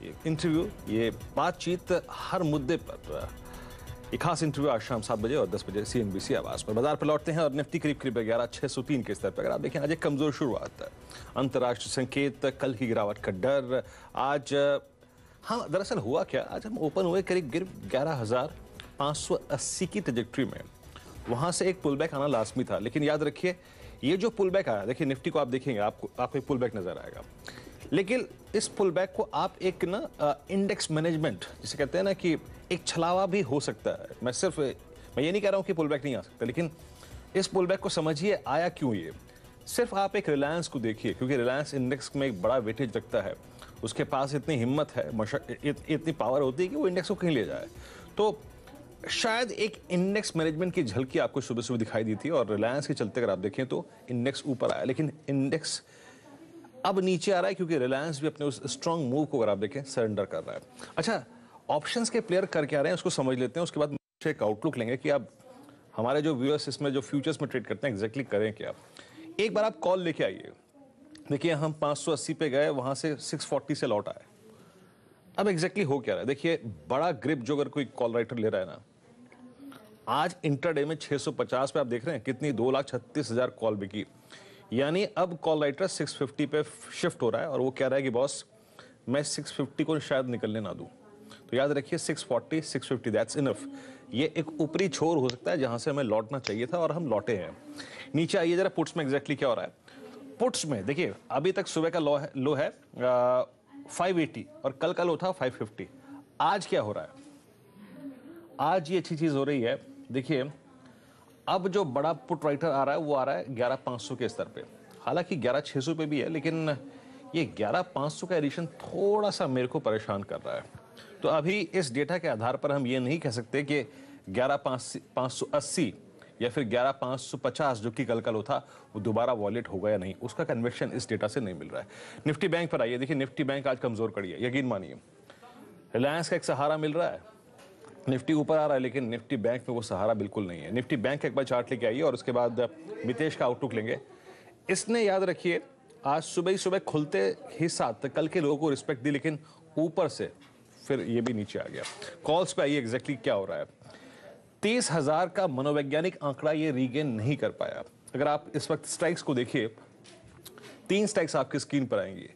ये इंटरव्यू, ये बातचीत हर मुद्दे पर, एक खास इंटरव्यू आज शाम 7 बजे और 10 बजे CNBC आवाज पर। बाजार पर लौटते हैं और निफ्टी करीब 11,603 के स्तर पर। अगर आप देखें आज एक कमजोर शुरुआत है, अंतर्राष्ट्रीय संकेत, कल की गिरावट का डर। आज हाँ, दरअसल हुआ क्या, आज हम ओपन हुए करीब 11,580 की ट्रैजेक्टरी में। वहां से एक पुल बैक आना लाजमी था, लेकिन याद रखिए ये जो पुल बैक आया, देखिए निफ्टी को आप देखेंगे, आपको एक पुल बैक नजर आएगा, लेकिन इस पुल बैक को आप एक ना इंडेक्स मैनेजमेंट जिसे कहते हैं ना कि एक छलावा भी हो सकता है। मैं ये नहीं कह रहा हूं कि पुल बैक नहीं आ सकता, लेकिन इस पुल बैक को समझिए आया क्यों ये। सिर्फ आप एक रिलायंस को देखिए, क्योंकि रिलायंस इंडेक्स में एक बड़ा वेटेज रखता है, उसके पास इतनी हिम्मत है, इतनी पावर होती है कि वो इंडेक्स को कहीं ले जाए। तो शायद एक इंडेक्स मैनेजमेंट की झलकी आपको सुबह सुबह दिखाई दी थी और रिलायंस के चलते अगर आप देखें तो इंडेक्स ऊपर आया, लेकिन इंडेक्स अब नीचे आ रहा है क्योंकि रिलायंस भी अपने उस स्ट्रॉन्ग मूव को अगर आप देखें सरेंडर कर रहा है। अच्छा, ऑप्शंस के प्लेयर कर क्या रहे हैं उसको समझ लेते हैं, उसके बाद एक आउटलुक लेंगे कि आप हमारे जो व्यूअर्स इसमें जो फ्यूचर्स में ट्रेड करते हैं एग्जैक्टली करें क्या। एक बार आप कॉल लेके आइए, देखिए हम 580 पे गए, वहां से 640 से लौट आए। अब एग्जैक्टली हो क्या रहा है, देखिए बड़ा ग्रिप जो अगर कोई कॉल राइटर ले रहा है ना, आज इंटरडे में 650 पे आप देख रहे हैं कितनी 2,36,000 कॉल बिकी, यानी अब कॉल राइटर 650 पे शिफ्ट हो रहा है और वो कह रहा है कि बॉस मैं 650 को शायद निकलने ना दूं। तो याद रखिए 640 650 दैट्स इनफ। ये एक ऊपरी छोर हो सकता है जहां से हमें लौटना चाहिए था और हम लौटे हैं। नीचे आइए जरा, पुट्स में एग्जैक्टली क्या हो रहा है। पुट्स में देखिए अभी तक सुबह का लो है 580 और कल का लो था 550। आज क्या हो रहा है, आज ये अच्छी चीज हो रही है। देखिए अब जो बड़ा पुट राइटर आ रहा है वो आ रहा है 11,500 के स्तर पे, हालांकि 11,600 पे भी है, लेकिन ये 11,500 का एडिशन थोड़ा सा मेरे को परेशान कर रहा है। तो अभी इस डेटा के आधार पर हम ये नहीं कह सकते कि 11,580 या फिर 11,550 जो कि कल का लो था वो दोबारा वॉलेट होगा या नहीं, उसका कन्विक्शन इस डेटा से नहीं मिल रहा है। निफ्टी बैंक पर आइए, देखिए निफ्टी बैंक आज कमजोर पड़ी है, यकीन मानिए। रिलायंस का एक सहारा मिल रहा है, निफ्टी ऊपर आ रहा है, लेकिन निफ्टी बैंक में वो सहारा बिल्कुल नहीं है। निफ्टी बैंक एक बार चार्ट लेके आइए और उसके बाद मितेश का आउटलुक लेंगे। इसने याद रखिए आज सुबह ही सुबह खुलते ही साथ कल के लोगों को रिस्पेक्ट दी, लेकिन ऊपर से फिर ये भी नीचे आ गया। कॉल्स पे आइए एग्जैक्टली क्या हो रहा है। 30,000 का मनोवैज्ञानिक आंकड़ा ये रीगेन नहीं कर पाया। अगर आप इस वक्त स्ट्राइक्स को देखिए, 3 स्ट्राइक्स आपकी स्क्रीन पर आएंगी।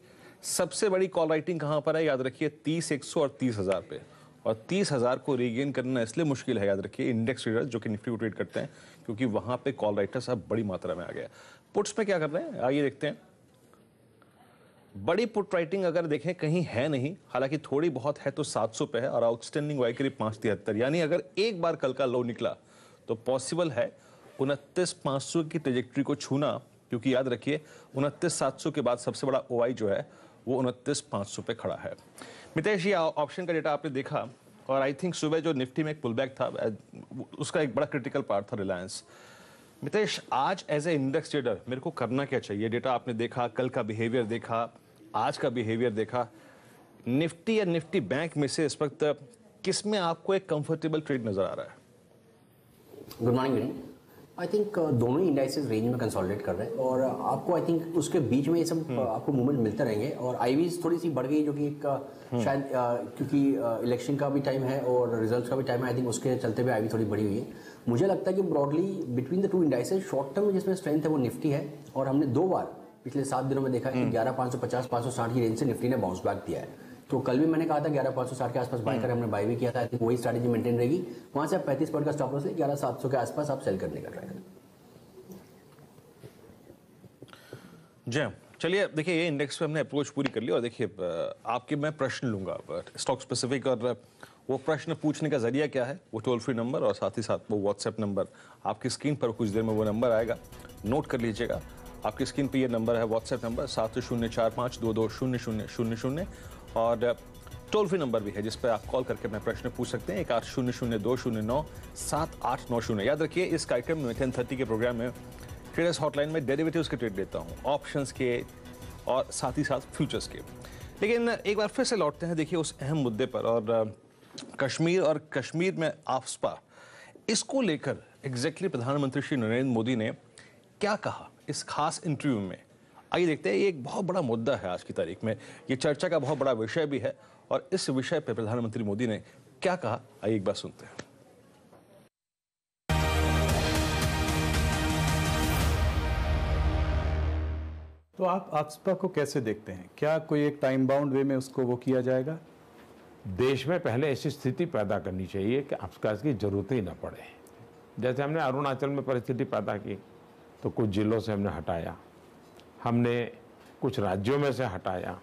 सबसे बड़ी कॉल राइटिंग कहां पर है, याद रखिए 30,100 और 30,000 पे, और 30,000 को रीगेन करना इसलिए मुश्किल है, याद रखिए इंडेक्स ट्रेडर्स जो कि निफ्टी को ट्रेड करते हैं, क्योंकि वहां पे कॉल राइटर्स अब बड़ी मात्रा में आ गया। पुट्स पे क्या कर रहे हैं आइए देखते हैं। बड़ी पुट राइटिंग अगर देखें कहीं है नहीं, हालांकि थोड़ी बहुत है तो 700 पे है और आउटस्टैंडिंग वाई करीब 573, यानी अगर एक बार कल का लो निकला तो पॉसिबल है 29,500 की ट्रेजेक्टरी को छूना, क्योंकि याद रखिए 29,700 के बाद सबसे बड़ा ओआई जो है वो 29,500 पे खड़ा है। मितेश, ये ऑप्शन का डेटा आपने देखा और आई थिंक सुबह जो निफ्टी में एक पुल बैक था उसका एक बड़ा क्रिटिकल पार्ट था रिलायंस। मितेश, आज एज ए इंडेक्स ट्रेडर मेरे को करना क्या चाहिए? डेटा आपने देखा, कल का बिहेवियर देखा, आज का बिहेवियर देखा, निफ्टी या निफ्टी बैंक में से इस वक्त किस में आपको एक कंफर्टेबल ट्रेड नजर आ रहा है? Good morning. आई थिंक दोनों ही इंडाइसेस रेंज में कंसोलिडेट कर रहे हैं और आपको आई थिंक उसके बीच में ये सब आपको मूवमेंट मिलते रहेंगे। और आईवीज थोड़ी सी बढ़ गई जो कि एक शायद क्योंकि इलेक्शन का भी टाइम है और रिजल्ट्स का भी टाइम है, आई थिंक उसके चलते भी आईवी थोड़ी बढ़ी हुई है। मुझे लगता है कि broadly between the two indices short term में जिसमें स्ट्रेंथ है वो निफ्टी है, और हमने 2 बार पिछले 7 दिनों में देखा है कि 11,550 560 की रेंज से निफ्टी ने बाउंस बैक दिया है। तो कल भी मैंने कहा था 11,560 के आसपास बाय करें, हमने बाय भी किया था। आई थिंक वही स्ट्रैटेजी मेंटेन रहेगी। वहां से आप 35 पॉइंट का स्टॉप लॉस ले 11,700 के आसपास आप सेल करने का ट्राई करें। जी चलिए, देखिए ये इंडेक्स पे हमने अप्रोच पूरी कर ली और देखिए आपके मैं प्रश्न लूंगा स्टॉक स्पेसिफिक, और वो प्रश्न पूछने का जरिया क्या है, वो टोल फ्री नंबर और साथ ही साथ वो व्हाट्सएप नंबर आपकी स्क्रीन पर कुछ देर में वो नंबर आएगा, नोट कर लीजिएगा। आपकी स्क्रीन पे ये नंबर है व्हाट्सएप नंबर 7045220000 और टोल फ्री नंबर भी है जिस पर आप कॉल करके अपने प्रश्न पूछ सकते हैं 180020097890। याद रखिए इस कार्यक्रम में 10:30 के प्रोग्राम में ट्रेडर्स हॉटलाइन में डेरिवेटिव्स के ट्रेड देता हूं, ऑप्शंस के और साथ ही साथ फ्यूचर्स के। लेकिन एक बार फिर से लौटते हैं देखिए उस अहम मुद्दे पर, और कश्मीर में आफ्स्पा, इसको लेकर एग्जैक्टली प्रधानमंत्री श्री नरेंद्र मोदी ने क्या कहा इस खास इंटरव्यू में, आइए देखते हैं, ये एक बहुत बड़ा मुद्दा है आज की तारीख में, ये चर्चा का बहुत बड़ा विषय भी है, और इस विषय पर प्रधानमंत्री मोदी ने क्या कहा, आइए एक बार सुनते हैं। तो आप आफ्स्पा को कैसे देखते हैं? क्या कोई एक टाइम बाउंड वे में उसको वो किया जाएगा? देश में पहले ऐसी स्थिति पैदा करनी चाहिए कि आफ्स्पा की जरूरत ही न पड़े। जैसे हमने अरुणाचल में परिस्थिति पैदा की तो कुछ जिलों से हमने हटाया, हमने कुछ राज्यों में से हटाया।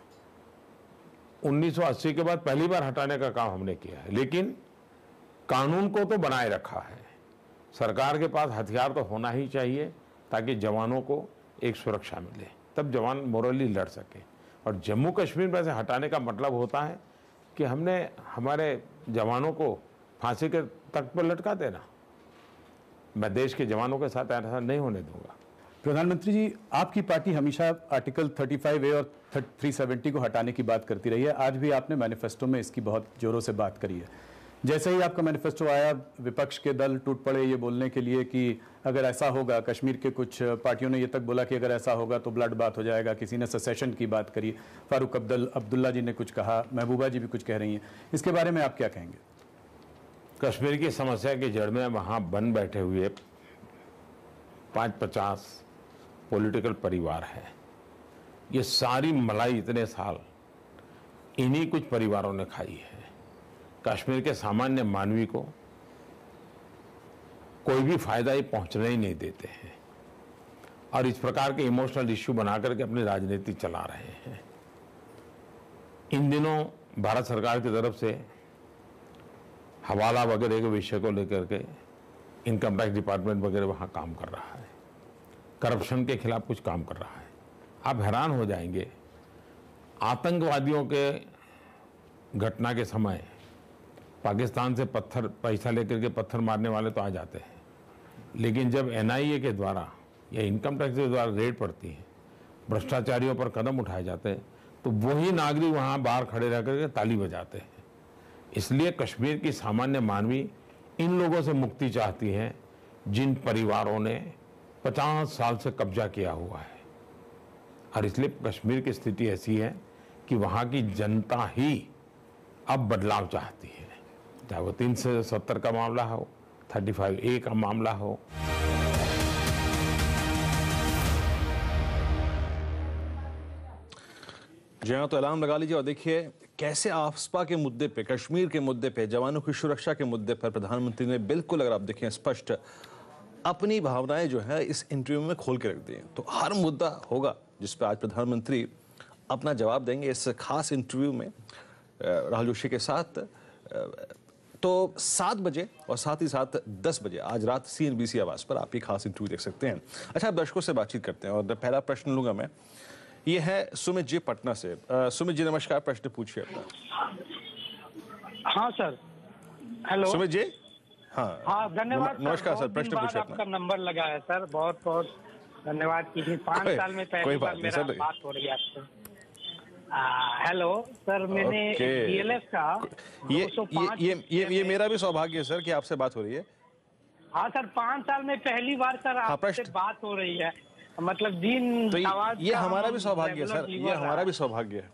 1980 के बाद पहली बार हटाने का काम हमने किया है, लेकिन कानून को तो बनाए रखा है। सरकार के पास हथियार तो होना ही चाहिए ताकि जवानों को एक सुरक्षा मिले, तब जवान मोरली लड़ सके। और जम्मू कश्मीर में से हटाने का मतलब होता है कि हमने हमारे जवानों को फांसी के तख्त पर लटका देना। मैं देश के जवानों के साथ ऐसा नहीं होने दूंगा। प्रधानमंत्री जी, आपकी पार्टी हमेशा आर्टिकल 35A और 370 को हटाने की बात करती रही है। आज भी आपने मैनिफेस्टो में इसकी बहुत जोरों से बात करी है। जैसे ही आपका मैनिफेस्टो आया, विपक्ष के दल टूट पड़े ये बोलने के लिए कि अगर ऐसा होगा, कश्मीर के कुछ पार्टियों ने ये तक बोला कि अगर ऐसा होगा तो ब्लड बात हो जाएगा। किसी ने सेसेशन की बात करी, फारूक अब्दुल्ला जी ने कुछ कहा, महबूबा जी भी कुछ कह रही हैं। इसके बारे में आप क्या कहेंगे? कश्मीर की समस्या की जड़ में वहाँ बन बैठे हुए 50 पॉलिटिकल परिवार है। ये सारी मलाई इतने साल इन्हीं कुछ परिवारों ने खाई है। कश्मीर के सामान्य मानवी को कोई भी फायदा ये पहुंचने ही नहीं देते हैं, और इस प्रकार के इमोशनल इश्यू बना करके अपनी राजनीति चला रहे हैं। इन दिनों भारत सरकार की तरफ से हवाला वगैरह के विषय को लेकर के इनकम टैक्स डिपार्टमेंट वगैरह वहाँ काम कर रहा है, करप्शन के खिलाफ कुछ काम कर रहा है। आप हैरान हो जाएंगे, आतंकवादियों के घटना के समय पाकिस्तान से पैसा लेकर के पत्थर मारने वाले तो आ जाते हैं, लेकिन जब NIA के द्वारा या इनकम टैक्स के द्वारा रेड पड़ती है, भ्रष्टाचारियों पर कदम उठाए जाते हैं, तो वही नागरिक वहाँ बाहर खड़े रह करके ताली बजाते हैं। इसलिए कश्मीर की सामान्य मानवी इन लोगों से मुक्ति चाहती है जिन परिवारों ने 50 साल से कब्जा किया हुआ है। और इसलिए कश्मीर की स्थिति ऐसी है कि वहाँ की जनता ही अब बदलाव चाहती है, चाहे वो 370 का मामला हो, 35A का मामला हो। जी हाँ, तो अलार्म लगा लीजिए और देखिए कैसे आफ्स्पा के मुद्दे पे, कश्मीर के मुद्दे पे, जवानों की सुरक्षा के मुद्दे पर प्रधानमंत्री ने बिल्कुल, अगर आप देखें, स्पष्ट अपनी भावनाएं जो है इस इंटरव्यू में खोल के रख दी हैं। तो हर मुद्दा होगा जिस पर आज प्रधानमंत्री अपना जवाब देंगे इस खास इंटरव्यू में राहुल जोशी के साथ। तो 7 बजे और साथ ही साथ 10 बजे आज रात CNBC आवाज पर आप ये खास इंटरव्यू देख सकते हैं। अच्छा, अब दर्शकों से बातचीत करते हैं और पहला प्रश्न लूंगा मैं, ये है सुमित जी पटना से। सुमित जी नमस्कार, प्रश्न पूछिए अपना। हाँ सर, हेलो सुमित जी। हाँ हाँ, धन्यवाद। नमस्कार सर, प्रश्न पूछिए अपना। आपका नंबर लगा है सर, बहुत बहुत धन्यवाद कीजिए। 5 साल में पहली बार मेरा बात हो रही है आपसे। हेलो सर, मैंने DLF का ये मेरा भी सौभाग्य है सर कि आपसे बात हो रही है। हाँ सर, 5 साल में पहली बार सर आपसे बात हो रही है, मतलब दिन तो ये हमारा भी सौभाग्य है सर, ये हमारा भी सौभाग्य है।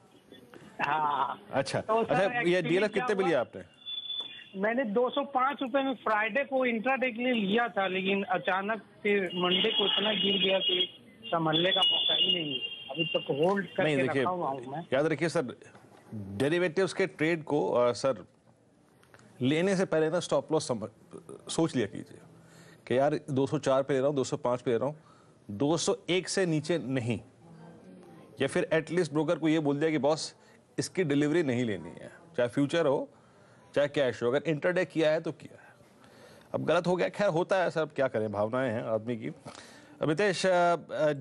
हाँ अच्छा अच्छा, ये DLF कितने पे लिया आपने? मैंने 205 रुपए में फ्राइडे को इंट्राडे के लिए लिया था, लेकिन अचानक फिर मंडे को इतना गिर गया कि संभलने का मौका ही नहीं, अभी तक होल्ड करके रखा हुआ हूं मैं। याद रखिए सर, डेरिवेटिव्स के ट्रेड को सर लेने से पहले ना स्टॉप लॉस सोच लिया कीजिए कि यार 204 पे ले रहा हूँ, 205 पे ले रहा हूँ, 201 से नीचे नहीं। या फिर एटलीस्ट ब्रोकर को ये बोल दिया कि बॉस इसकी डिलीवरी नहीं लेनी है, चाहे फ्यूचर हो चाहे कैश हो। अगर इंटरडे किया है तो किया है, अब गलत हो गया, खैर होता है सर, क्या करें, भावनाएं हैं आदमी की। अमितेश,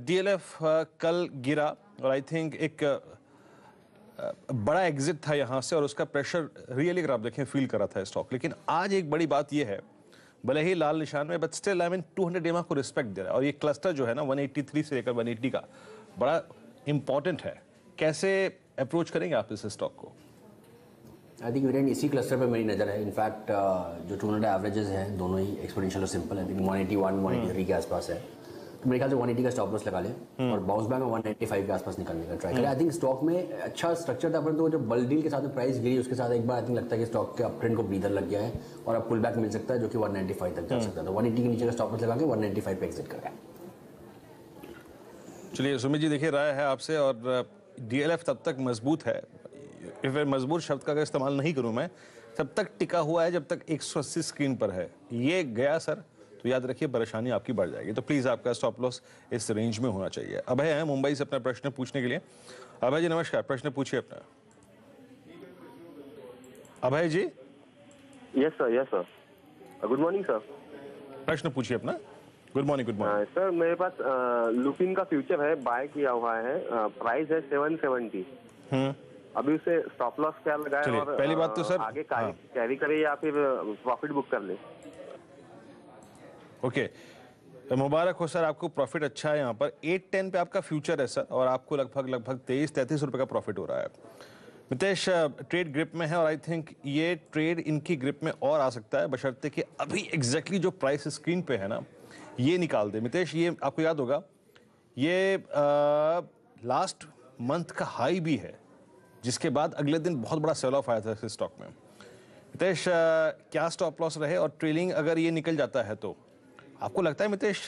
DLF कल गिरा और आई थिंक एक बड़ा एग्जिट था यहाँ से और उसका प्रेशर रियली अगर आप देखें फील कर रहा था स्टॉक। लेकिन आज एक बड़ी बात यह है, भले ही लाल निशान में, but still I mean 200 EMA को रिस्पेक्ट दे रहा है और ये क्लस्टर जो है ना 183 से लेकर 180 का बड़ा इंपॉर्टेंट है। कैसे अप्रोच करेंगे आप इस स्टॉक को? आई थिंक वीरेन इसी क्लस्टर पे मेरी नज़र है। इनफैक्ट जो 200 एवरेजेस हैं दोनों ही एक्सपोनेंशियल और सिंपल है, 181 183 के आसपास है। तो मेरे ख्याल से 180 का स्टॉप लॉस लगा लें और बाउंस बैक में 195 के आसपास निकलने का ट्राई करें। आई थिंक स्टॉक में अच्छा स्ट्रक्चर था, परंतु जो बल डील के साथ में प्राइस गिरी उसके साथ एक बार आई थिंक लगता है कि स्टॉक के अप ट्रेंड को ब्रीदर लग गया है और अब पुल बैक मिल सकता है जो कि 195 तक जा सकता है। तो 180 के नीचे का स्टॉप लॉस लगा के 195 पे एग्जिट करें। चलिए सुमित जी, देखिए राय है आपसे, और DLF तब तक मजबूत है, फिर मजबूत शब्द का अगर इस्तेमाल नहीं करूं मैं, तब तक टिका हुआ है जब तक 180 स्क्रीन पर है। ये गया सर तो याद रखिए परेशानी आपकी बढ़ जाएगी। तो प्लीज आपका स्टॉप लॉस इस रेंज में होना चाहिए। अभय है मुंबई से अपना प्रश्न पूछने के लिए। अभय जी नमस्कार, प्रश्न पूछिए अपना। Abhay ji. Yes sir good morning sir. प्रश्न पूछिए अपना। Good morning. Good morning sir, मेरे पास लुपिन का फ्यूचर है, बाय किया हुआ है, प्राइस है 770। अभी उसे स्टॉप लॉस क्या लगाए और पहली बात तो सर आगे कैरी करे या फिर प्रॉफिट बुक कर ले? ओके तो मुबारक हो सर, आपको प्रॉफिट अच्छा है। यहाँ पर 810 पे आपका फ्यूचर है सर, और आपको लगभग 23-33 रुपए का प्रॉफिट हो रहा है। मितेश ट्रेड ग्रिप में है और आई थिंक ये ट्रेड इनकी ग्रिप में और आ सकता है, बशर्ते कि अभी एग्जैक्टली जो प्राइस स्क्रीन पे है ना ये निकाल दे। मितेश ये आपको याद होगा ये लास्ट मंथ का हाई भी है, जिसके बाद अगले दिन बहुत बड़ा सेल ऑफ आया था इस स्टॉक में। मितेश क्या स्टॉप लॉस रहे और ट्रेलिंग अगर ये निकल जाता है तो आपको लगता है मितेश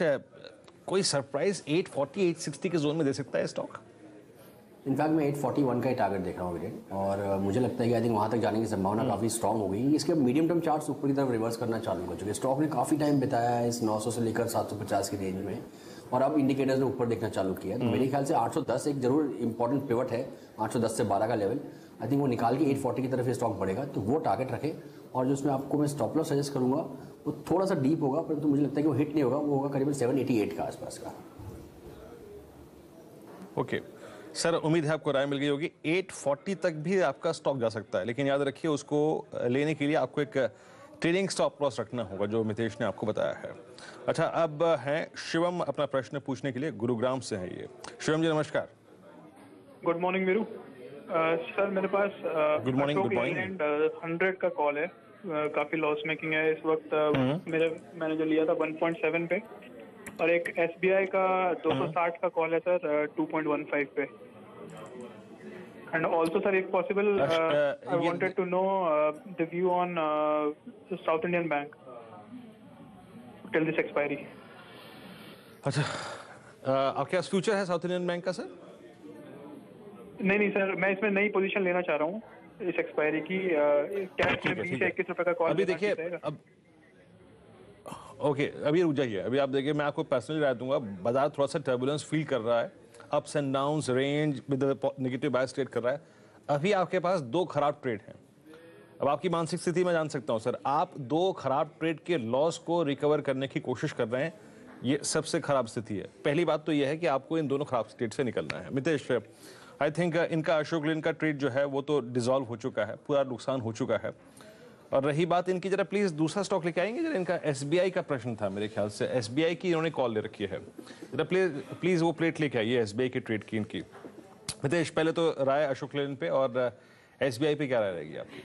कोई सरप्राइज 840 860 के जोन में दे सकता है स्टॉक? इनफैक्ट मैं 841 का ही टारगेट देख रहा हूँ विकेट, और मुझे लगता है कि आई थिंक वहाँ तक जाने की संभावना काफ़ी स्ट्रांग हो गई। इसके मीडियम टर्म चार्ट्स ऊपर की तरफ रिवर्स करना चालू कर चुके। स्टॉक ने काफ़ी टाइम बिताया है इस 900 से लेकर 750 की रेंज में, और अब इंडिकेटर्स ने ऊपर देखना चालू किया। तो मेरे ख्याल से 810 एक जरूर इंपॉर्टेंट पिवट है, 810 से 12 का लेवल। आई थिंक वो निकाल के 840 की तरफ ये स्टॉक बढ़ेगा, तो वो टारगेट रखें। और जो उसमें आपको मैं स्टॉप लॉस सजेस्ट करूँगा वो थोड़ा सा डीप होगा, परंतु मुझे लगता है कि वो हिट नहीं होगा, वो होगा करीबन 788 का आसपास का। ओके सर, उम्मीद है आपको राय मिल गई होगी। 840 तक भी आपका स्टॉक जा सकता है, लेकिन याद रखिए उसको लेने के लिए आपको एक ट्रेडिंग स्टॉप लॉस रखना होगा, जो मितेश ने आपको बताया है। अच्छा, अब हैं शिवम अपना प्रश्न पूछने के लिए, गुरुग्राम से हैं ये। शिवम जी नमस्कार। Good morning Veeru. सर मेरे पास गुड मॉर्निंग। Good morning. 100 का कॉल है, काफी लॉस मेकिंग है इस वक्त। मैंने जो लिया था 1.7 पे, और एक SBI का 260 का कॉल है सर 2.15 पे। एंड ऑल्सो सर एक possible I wanted to know the view on South Indian Bank till this expiry. अच्छा, आपके पास फ्यूचर है साउथ इंडियन बैंक का सर? नहीं सर, मैं इसमें नई पोजीशन लेना चाह रहा हूँ इस एक्सपायरी की। कैश में 20 से 21 रुपए का कॉल अभी देखिए अब ओके अभी रुक जाइए। अभी आप देखिए, मैं आपको पर्सनली राय दूंगा। बाजार थोड़ा सा टर्बुलेंस फील कर रहा है, ups and downs, range with negative bias trade कर रहा है। अभी आपके पास 2 खराब ट्रेड हैं। अब आपकी मानसिक स्थिति मैं जान सकता हूं सर, आप 2 खराब ट्रेड के लॉस को रिकवर करने की कोशिश कर रहे हैं, ये सबसे खराब स्थिति है। पहली बात तो यह है कि आपको इन दोनों खराब ट्रेड से निकलना है। मितेश, आई थिंक इनका अशोक लेन का ट्रेड जो है वो तो डिसॉल्व हो चुका है, पूरा नुकसान हो चुका है। और रही बात इनकी, जरा प्लीज दूसरा स्टॉक लेके आएंगे जरा। इनका SBI का प्रश्न था, मेरे ख्याल से SBI की इन्होंने कॉल ले रखी है। जरा प्लीज वो प्लेट लेके आइए SBI के ट्रेड की इनकी। मितेश, पहले तो राय अशोक लेन पे और SBI पे क्या राय रहेगी आपकी?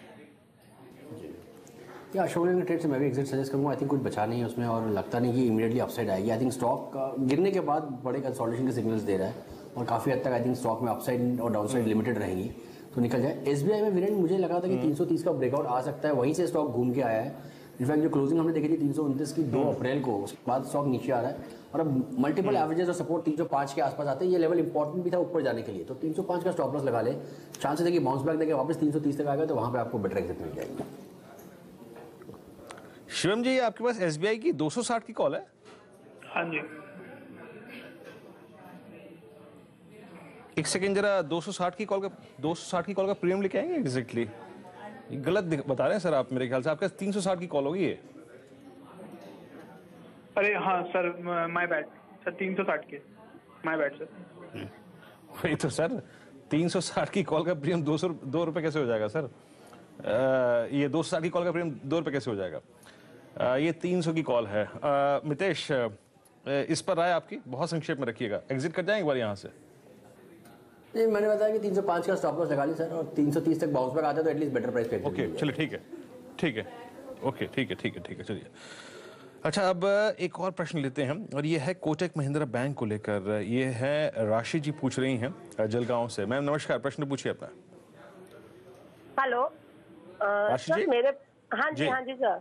या अशोक लेन के ट्रेड से मैं भी एग्जिट सजेस्ट करूँगा। आई थिंक कुछ बचा नहीं है उसमें, और लगता नहीं कि इमीडिएटली अपसाइड आएगी। आई थिंक स्टॉक गिरने के बाद बड़े कंसोलिडेशन के सिग्नल्स दे रहा है, और काफ़ी हद तक आई थिंक स्टॉक में अपसाइड और डाउनसाइड लिमिटेड रहेंगी, तो निकल जाए। SBI में वीरेंद्र मुझे लगा था कि 330 का ब्रेकआउट आ सकता है, वहीं से स्टॉक घूम के आया है। इनफैक्ट जो क्लोजिंग हमने देखी थी 329 की 2 अप्रैल को, उसके बाद स्टॉक नीचे आ रहा है, और अब मल्टीपल एवरेजेस और सपोर्ट 305 के आसपास आते हैं। ये लेवल इंपॉर्टेंट भी था ऊपर जाने के लिए, तो 305 का स्टॉप लॉस लगा ले। चांसेस है कि बाउंस बैक देके वापस 330 तक आएगा, तो वहाँ पे आपको बेटर एग्जिट मिल जाएगी। शिवम जी, आपके पास SBI की 260 की कॉल है? हाँ जी। एक सेकंड, जरा 260 की कॉल का प्रीमियम लेके आएंगे एग्जैक्टली। गलत बता रहे हैं सर आप, मेरे ख्याल से आपके 360 की कॉल होगी ये। अरे हाँ सर, माय बैड सर, 360 के, माय बैड सर। वही तो सर, 360 की कॉल का प्रीमियम 2 रुपए कैसे हो जाएगा सर? ये 260 की कॉल का प्रीमियम 2 रुपए कैसे हो जाएगा? ये 300 की कॉल है। मितेश, इस पर राय आपकी बहुत संक्षेप में रखिएगा। एग्जिट कर जाएंगे एक बार यहाँ से? नहीं, मैंने बताया कि 305 का स्टॉप लॉस लगा ली सर, और 330 तक बाउंस बैक आता है तो एटलीस्ट बेटर प्राइस पे। ओके चलिए, ठीक है ओके, ठीक है चलिए। अच्छा, अब एक और प्रश्न लेते हैं और ये है कोटक महिंद्रा बैंक को लेकर। ये है राशि जी पूछ रही हैं जलगांव से। मैम नमस्कार, प्रश्न पूछिए अपना। हेलो राशि जी? मेरे हाँ जी सर।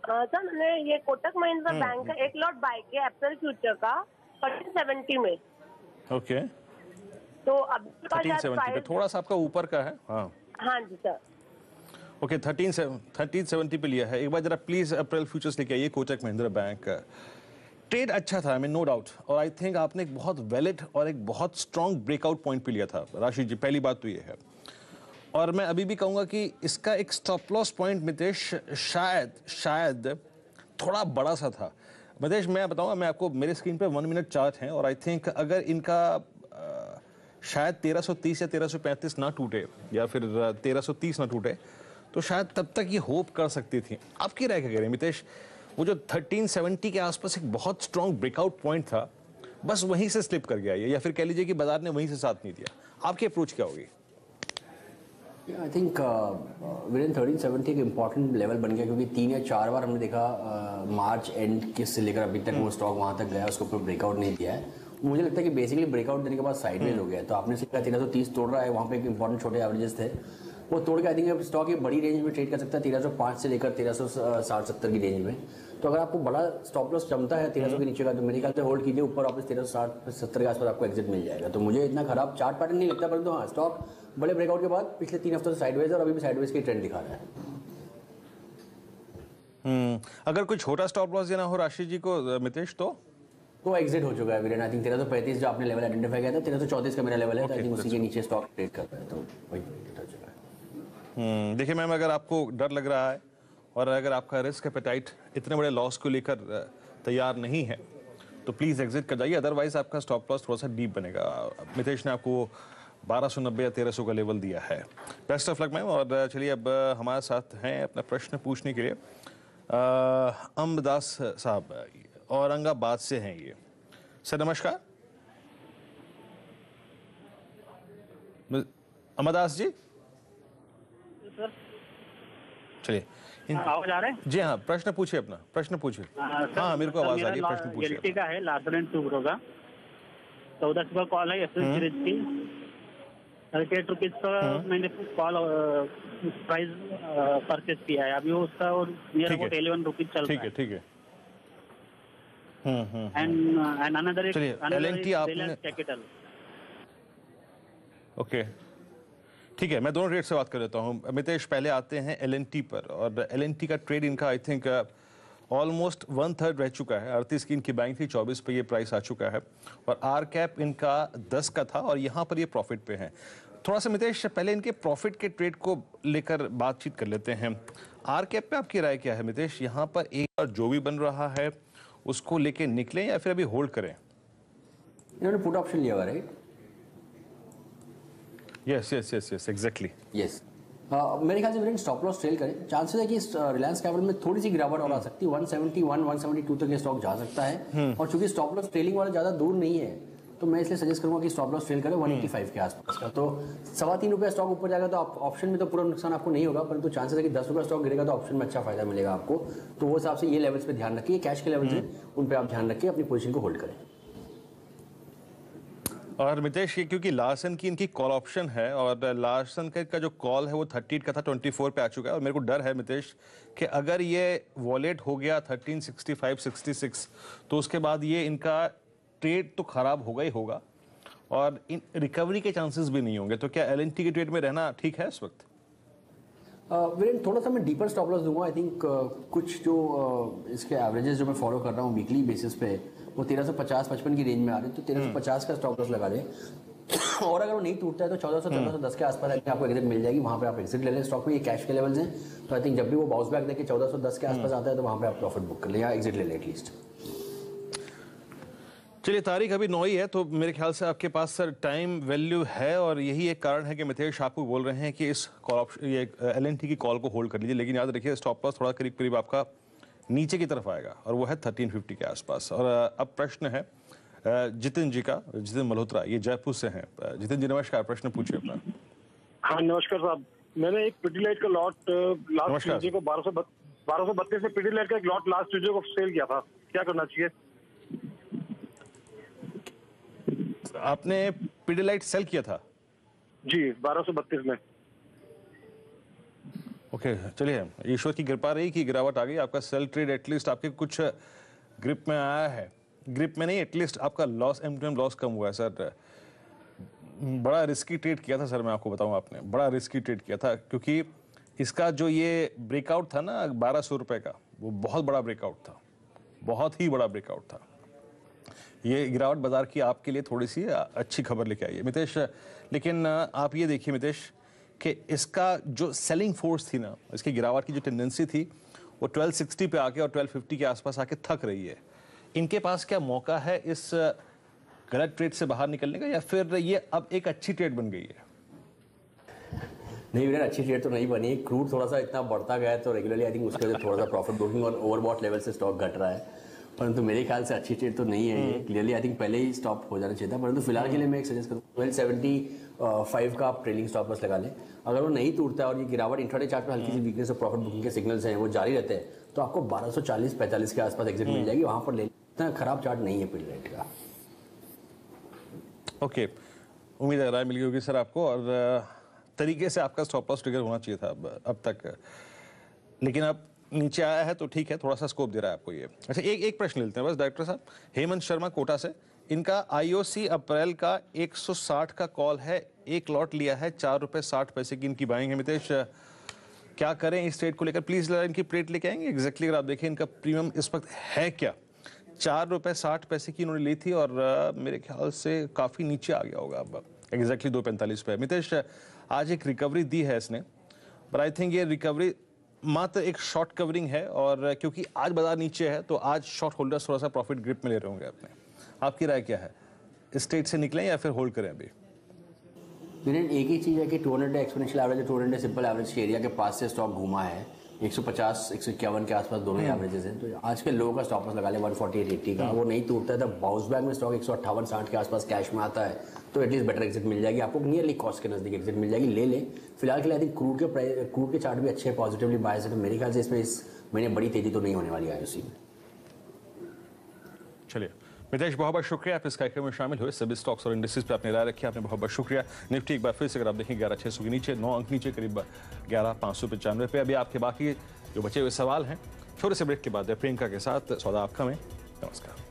सर मैंने ये कोटक महिंद्रा बैंक का एक लॉट बाय किया अप्रैल फ्यूचर का 1370 में। ओके, तो अभी 1370 पे, थोड़ा सा आपका ऊपर का है। हाँ जी सर। ओके, 1370 पे लिया है। एक बार जरा प्लीज अप्रैल फ्यूचर्स लेके आइए कोटक महिंद्रा बैंक। ट्रेड अच्छा था, आई मीन नो डाउट, और आई थिंक आपने एक बहुत वैलिड और एक बहुत स्ट्रॉन्ग ब्रेकआउट पॉइंट पे लिया था राशि जी। पहली बात तो ये है, और मैं अभी भी कहूंगा कि इसका एक स्टॉप लॉस पॉइंट मितेश शायद थोड़ा बड़ा सा था। मितेश मैं बताऊंगा, मैं आपको, मेरे स्क्रीन पे 1 मिनट चार्ट है और आई थिंक अगर इनका शायद 1330 या 1335 ना टूटे या फिर 1330 ना टूटे तो शायद तब तक ये होप कर सकती थी। आपकी राय क्या कह रहे हैं मितेश? वो जो 1370 के आसपास एक बहुत स्ट्रॉन्ग ब्रेकआउट पॉइंट था, बस वहीं से स्लिप कर गया ये, या फिर कह लीजिए कि बाजार ने वहीं से साथ नहीं दिया। आपकी अप्रोच क्या होगी? आई थिंक विदिन 1370 एक इम्पॉर्टेंट लेवल बन गया, क्योंकि 3 या 4 बार हमने देखा मार्च एंड के से लेकर अभी तक वो स्टॉक वहाँ तक गया, उसके ऊपर ब्रेकआउट नहीं दिया है। मुझे लगता है कि बेसिकली ब्रेकआउट देने के बाद साइडवेज हो गया। तो आपने सीखा 1330 तोड़ रहा है, वहाँ पे एक इंपॉर्टेंट छोटे एवरेजेस थे, वो तोड़ के आई थिंक स्टॉक ये बड़ी रेंज में ट्रेड कर सकता है 1305 से लेकर 1360-70 की रेंज में। तो अगर आपको बड़ा स्टॉप लॉस जमता है 1300 के नीचे का, तो मेरे ख्याल से होल्ड कीजिए, ऊपर वापस 1360-70 के आसपास आपको एग्जिट मिल जाएगा। तो मुझे इतना खराब चार्ट पैटर्न नहीं लगता, परंतु हाँ, स्टॉक बड़े ब्रेकआउट के बाद पिछले 3 हफ्तों से साइडवेज और अभी भी साइडवेज की ट्रेंड दिखा रहा है। अगर कोई छोटा स्टॉप लॉस देना हो राशि जी को मितेश तो एग्जिट हो चुका है वीरेन। आई थिंक 1335 जो आपने लेवल आइडेंटिफाई किया था, 1334 का मेरा लेवल है। तो आई थिंक उसी के नीचे स्टॉक ट्रेड कर रहा है, तो वही एग्जिट हो चुका है। देखिए मैम, अगर आपको डर लग रहा है और अगर आपका रिस्क एपेटाइट इतने बड़े लॉस को लेकर तैयार नहीं है तो प्लीज एग्जिट कर जाइए, अदरवाइज आपका स्टॉप लॉस थोड़ा सा डीप बनेगा। मितेश ने आपको 1290 या 1300 का लेवल दिया है। Best of luck ma'am. और चलिए अब हमारे साथ हैं अपना प्रश्न पूछने के लिए अमदास साहब, औरंगाबाद से हैं ये। सर नमस्कार। अमदास जी सर, चलिए आवाज आ रहा है? जी हाँ, प्रश्न पूछिए अपना, प्रश्न पूछिए। हाँ मेरे को आवाज आ रही है, प्रश्न पूछिए। एलटी का है, लार्सन एंड टुब्रो का 1400 का कॉल है, एसएल सीरीज की 38 रुपीज का मैंने कॉल प्राइस परचेज किया है अभी, उसका और नियर अबाउट 11 रुपीज चल रहा है। ठीक है। एंड अनदर एलएनटी आपने कैपिटल। ओके ठीक है, मैं दोनों रेट से बात कर लेता हूँ। मितेश पहले आते हैं एलएनटी पर, और एलएनटी का ट्रेड इनका आई थिंक ऑलमोस्ट 1/3 रह चुका है। 38 की इनकी बैंक थी, 24 पे ये प्राइस आ चुका है, और आर कैप इनका 10 का था और यहाँ पर ये प्रॉफिट पे है। थोड़ा सा मितेश पहले इनके प्रॉफिट के ट्रेड को लेकर बातचीत कर लेते हैं। आर कैप पे आपकी राय क्या है मितेश? यहाँ पर एक बार जो भी बन रहा है उसको लेके निकलें या फिर अभी होल्ड करें? इन्होंने पुट ऑप्शन लिया हुआ, राइट? Yes exactly yes. मेरे ख्याल से स्टॉप लॉस ट्रेल करें। चांसेस है कि रिलायंस कैपिटल में थोड़ी सी गिरावट और आ सकती है, 171 172 तक ये स्टॉक जा सकता है। और चूंकि स्टॉप लॉस ट्रेलिंग वाला ज्यादा दूर नहीं है, तो मैं इसलिए सजेस्ट करूंगा कि स्टॉप लॉस ट्रेल करें 185 के आसपास का। तो 3.25 रुपये स्टॉक ऊपर जाएगा तो ऑप्शन में तो पूरा नुकसान आपको नहीं होगा, परंतु चांसेस है कि 10 रुपये स्टॉक गिरेगा तो ऑप्शन में अच्छा फायदा मिलेगा आपको। तो वो हिसाब से ये लेवल्स पे ध्यान रखिए, कैश के लेवल्स हैं उन पे आप ध्यान रखिए, अपनी पोजीशन को होल्ड करें। और मितेश ये क्योंकि लार्सन की इनकी कॉल ऑप्शन है, और लार्सन का जो कॉल है वो 38 का था, 24 पे आ चुका है, और मेरे को डर है मितेश कि अगर ये वॉलेट हो गया 1365-66 तो उसके बाद ये इनका ट्रेड तो खराब होगा ही होगा और इन रिकवरी के चांसेस भी नहीं होंगे। तो क्या एलएनटी के ट्रेड में रहना ठीक है इस वक्त? वीरेन थोड़ा सा मैं डीपर स्टॉप लॉस दूंगा। आई थिंक कुछ जो इसके एवरेजेस जो मैं फॉलो कर रहा हूँ वीकली बेसिस पे, वो 1350-55 की रेंज में आ रहे हैं, तो 1350 का स्टॉप लॉस लगा दें। और अगर वो नहीं टूटता है तो 1400-1410 के आसपास आपको एग्जिट मिल जाएगी, वहाँ पे आप एग्जिट ले लें। स्टॉक में ये कैश के लेवल्स हैं, तो आई थिंक जब भी वो बाउंस बैक देके 1410 के आसपास आता है तो वहाँ पे आप प्रॉफिट बुक कर लें या एग्जिट ले लें एटलीस्ट। चलिए तारीख अभी 9 ही है, तो मेरे ख्याल से आपके पास सर टाइम वैल्यू है, और यही एक कारण है कि मितेश आपको बोल रहे हैं कि इस कॉल ऑप्शन ये एलएनटी की कॉल को होल्ड कर लीजिए। लेकिन याद रखिए स्टॉप लॉस थोड़ा करीब करीब आपका नीचे की तरफ आएगा, और वो है 1350 के आसपास। और अब प्रश्न है जितिन जी का, जितिन मल्होत्रा, ये जयपुर से हैं। जितिन जी नमस्कार, प्रश्न पूछिए अपना। हाँ नमस्कार साहब, मैंने एक पिटिलाइट का लॉट लास्ट को 1232 में पीडीलाइट का एक लॉट लास्ट ट्यूजडे को सेल किया था, क्या करना चाहिए? आपने पीडीलाइट सेल किया था? जी, 1232 में। ओके, चलिए, ईश्वर की कृपा रही कि गिरावट आ गई, आपका सेल ट्रेड एटलीस्ट आपके कुछ ग्रिप में आया है। ग्रिप में नहीं, एटलीस्ट आपका लॉस, एमटीएम लॉस कम हुआ है सर। बड़ा रिस्की ट्रेड किया था सर, मैं आपको बताऊं, आपने बड़ा रिस्की ट्रेड किया था, क्योंकि इसका जो ये ब्रेकआउट था ना 1200 रुपए का, वो बहुत बड़ा ब्रेकआउट था, बहुत ही बड़ा ब्रेकआउट था। ये गिरावट बाजार की आपके लिए थोड़ी सी अच्छी खबर लेके आई है मितेश। लेकिन आप ये देखिए मितेश कि इसका जो सेलिंग फोर्स थी ना, इसकी गिरावट की जो टेंडेंसी थी, वो 1260 पे आके और 1250 के आसपास आके थक रही है। इनके पास क्या मौका है इस गलत ट्रेड से बाहर निकलने का, या फिर ये अब एक अच्छी ट्रेड बन गई है? नहीं विनर, अच्छी ट्रेड तो नहीं बनी। क्रूड थोड़ा सा इतना बढ़ता गया है तो रेगुलरली आई थिंक उसके वजह से थोड़ा सा प्रॉफिट बुकिंग और ओवरबॉट लेवल से स्टॉक घट रहा है, परंतु मेरे ख्याल से अच्छी ट्रेड तो नहीं है ये। क्लियरली आई थिंक पहले ही स्टॉप हो जाना चाहिए था, परंतु फिलहाल के लिए मैं एक सजेस्ट करूँ 1275 का आप ट्रेलिंग स्टॉप लॉस लगा लें। अगर वो नहीं टूटता है और ये गिरावट इंट्राडे चार्ट में हल्की सी वीकनेस और प्रॉफिट बुकिंग के सिग्नल्स हैं वो जारी रहते हैं, तो आपको 1240-45 के आसपास एग्जिट मिल जाएगी, वहां पर ले। इतना खराब चार्ट नहीं है पीडीलाइट का। ओके, उम्मीद है राय मिल गई होगी सर आपको, और तरीके से आपका स्टॉप लॉस ट्रिगर होना चाहिए था अब तक, लेकिन अब नीचे आया है तो ठीक है, थोड़ा सा स्कोप दे रहा है आपको ये। अच्छा, एक प्रश्न लेते हैं बस डायरेक्टर साहब। हेमंत शर्मा कोटा से, इनका आईओसी अप्रैल का 160 का कॉल है, एक लॉट लिया है, 4 रुपए 60 पैसे की इनकी बाइंग है। मितेश, क्या करें इस ट्रेड को लेकर? प्लीज इनकी प्लेट लेके आएंगे एग्जैक्टली। अगर आप देखें इनका प्रीमियम इस वक्त है क्या, 4 रुपए 60 पैसे की इन्होंने ली थी और मेरे ख्याल से काफी नीचे आ गया होगा अब, एग्जैक्टली 2.45 पे। मितेश, आज एक रिकवरी दी है इसने, बट आई थिंक ये रिकवरी मात्र एक शॉर्ट कवरिंग है, और क्योंकि आज बाजार नीचे है तो आज शॉर्ट होल्डर्स थोड़ा सा प्रॉफिट ग्रिप में ले रहे होंगे अपने। आपकी राय क्या है, इस ट्रेड से निकलें या फिर होल्ड करें अभी? एक ही चीज़ है कि 200 एक्सपोनेंशियल एवरेज, 200 सिंपल एवरेज के एरिया के पास से स्टॉक घूमा है। 150-151 के आसपास दोनों एवरेजेस हैं, तो आज के लो का स्टॉप लॉस लगा ले 148.80 का, वो नहीं टूटता है तो बाउंस बैक में स्टॉक 158-60 के आसपास कैश में आता है तो एटलीस्ट बेटर एग्जिट मिल जाएगी आपको, नियरली कॉस्ट के नजदीक एग्जिट मिल जाएगी, ले ले। फिलहाल के लिए आई थिंक क्रूड के चार्ट भी अच्छे पॉजिटिवली बायस है, तो मेरे ख्याल से इसमें इस महीने बड़ी तेजी तो नहीं होने वाली है आईओसी में। चलिए मितेश, बहुत बहुत शुक्रिया आप इस कार्यक्रम में शामिल हुए। सभी स्टॉक्स और इंडस्ट्रीज पे आपने राय रखी, आपने बहुत बहुत शुक्रिया। निफ्टी एक बार फिर से अगर आप देखें 11,600 के नीचे, 9 अंक नीचे, करीब 11,595 पे। अभी आपके बाकी जो बचे हुए सवाल हैं, छोटे से ब्रेक के बाद प्रियंका के साथ सौदा आपका में। नमस्कार।